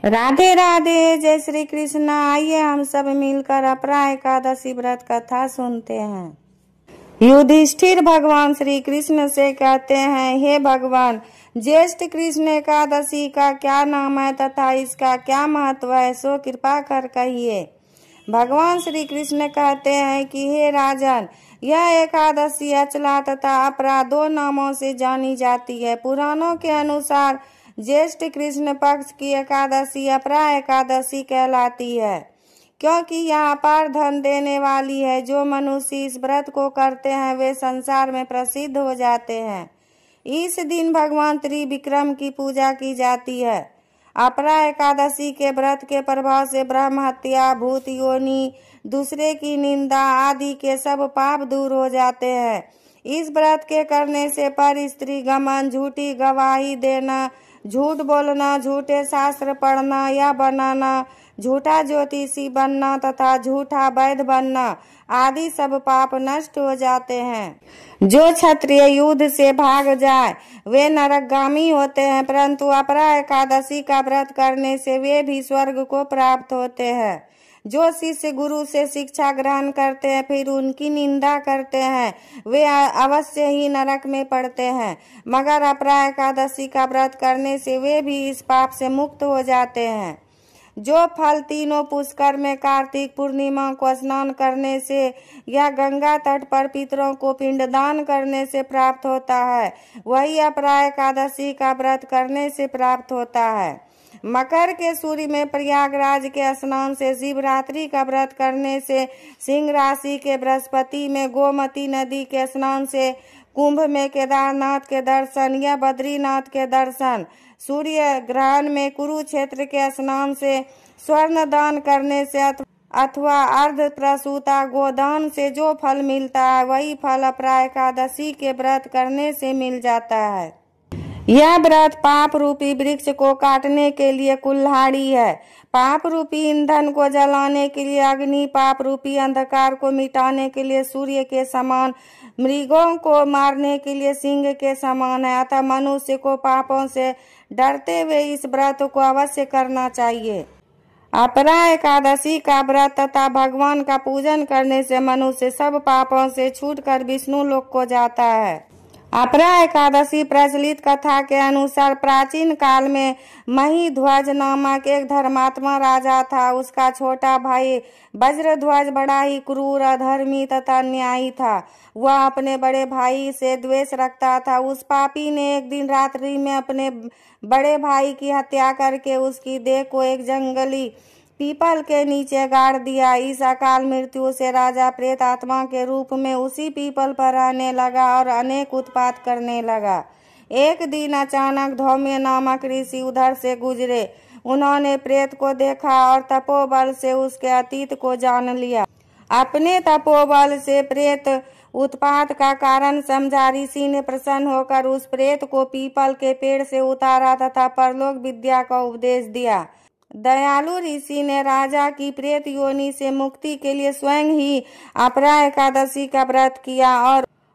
राधे राधे, जय श्री कृष्ण। आइए हम सब मिलकर अपरा एकादशी व्रत कथा सुनते हैं। युधिष्ठिर भगवान श्री कृष्ण से कहते हैं, हे भगवान, ज्येष्ठ कृष्ण एकादशी का क्या नाम है तथा इसका क्या महत्व है, सो कृपा कर कहिए। भगवान श्री कृष्ण कहते हैं कि हे राजन, यह एकादशी अचला तथा अपरा दो नामों से जानी जाती है। पुराणों के अनुसार ज्येष्ठ कृष्ण पक्ष की एकादशी अपरा एकादशी कहलाती है, क्योंकि यह अपार धन देने वाली है। जो मनुष्य इस व्रत को करते हैं वे संसार में प्रसिद्ध हो जाते हैं। इस दिन भगवान त्रिविक्रम की पूजा की जाती है। अपरा एकादशी के व्रत के प्रभाव से ब्रह्म हत्या, भूत योनि, दूसरे की निंदा आदि के सब पाप दूर हो जाते हैं। इस व्रत के करने से पर स्त्री गमन, झूठी गवाही देना, झूठ बोलना, झूठे शास्त्र पढ़ना या बनाना, झूठा ज्योतिषी बनना तथा झूठा वैद्य बनना आदि सब पाप नष्ट हो जाते हैं। जो क्षत्रिय युद्ध से भाग जाए वे नरकगामी होते हैं, परंतु अपरा एकादशी का व्रत करने से वे भी स्वर्ग को प्राप्त होते हैं। जो शिष्य गुरु से शिक्षा ग्रहण करते हैं फिर उनकी निंदा करते हैं वे अवश्य ही नरक में पड़ते हैं, मगर अपरा एकादशी का व्रत करने से वे भी इस पाप से मुक्त हो जाते हैं। जो फल तीनों पुष्कर में कार्तिक पूर्णिमा को स्नान करने से या गंगा तट पर पितरों को पिंडदान करने से प्राप्त होता है, वही अपरा एकादशी का व्रत करने से प्राप्त होता है। मकर के सूर्य में प्रयागराज के स्नान से, शिवरात्रि का व्रत करने से, सिंह राशि के बृहस्पति में गोमती नदी के स्नान से, कुंभ में केदारनाथ के दर्शन या बद्रीनाथ के दर्शन, सूर्य ग्रहण में कुरुक्षेत्र के स्नान से, स्वर्ण दान करने से अथवा अर्ध प्रसूता गोदान से जो फल मिलता है वही फल अपरा एकादशी के व्रत करने से मिल जाता है। यह व्रत पाप रूपी वृक्ष को काटने के लिए कुल्हाड़ी है, पाप रूपी ईंधन को जलाने के लिए अग्नि, पाप रूपी अंधकार को मिटाने के लिए सूर्य के समान, मृगों को मारने के लिए सिंह के समान है। अतः मनुष्य को पापों से डरते हुए इस व्रत को अवश्य करना चाहिए। अपरा एकादशी का व्रत तथा भगवान का पूजन करने से मनुष्य सब पापों से छूटकर विष्णु लोक को जाता है। अपरा एकादशी प्रचलित कथा के अनुसार प्राचीन काल में महिध्वज नामक एक धर्मात्मा राजा था। उसका छोटा भाई वज्रध्वज बड़ा ही क्रूर, अधर्मी तथा अन्यायी था। वह अपने बड़े भाई से द्वेष रखता था। उस पापी ने एक दिन रात्रि में अपने बड़े भाई की हत्या करके उसकी देह को एक जंगली पीपल के नीचे गाड़ दिया। इस अकाल मृत्यु से राजा प्रेत आत्मा के रूप में उसी पीपल पर रहने लगा और अनेक उत्पात करने लगा। एक दिन अचानक धौम्य नामक ऋषि उधर से गुजरे। उन्होंने प्रेत को देखा और तपोबल से उसके अतीत को जान लिया। अपने तपोबल से प्रेत उत्पात का कारण समझा ऋषि ने प्रसन्न होकर उस प्रेत को पीपल के पेड़ से उतारा तथा परलोक विद्या का उपदेश दिया। दयालु ऋषि ने राजा की प्रेत योनि से मुक्ति के लिए स्वयं ही अपरा एकादशी का व्रत किया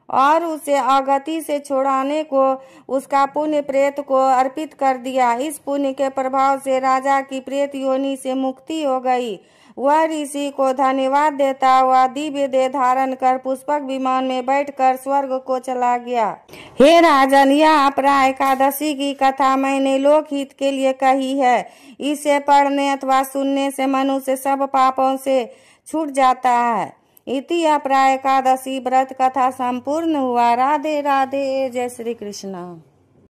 और उसे अगति से छुड़ाने को उसका पुण्य प्रेत को अर्पित कर दिया। इस पुण्य के प्रभाव से राजा की प्रेत योनि से मुक्ति हो गई। वह ऋषि को धन्यवाद देता हुआ दिव्य देह धारण कर पुष्पक विमान में बैठकर स्वर्ग को चला गया। हे राजन, यह अपरा एकादशी की कथा मैंने लोकहित के लिए कही है। इसे पढ़ने अथवा सुनने से मनुष्य सब पापों से छूट जाता है। इति अपरा एकादशी व्रत कथा संपूर्ण हुआ। राधे राधे, जय श्री कृष्ण।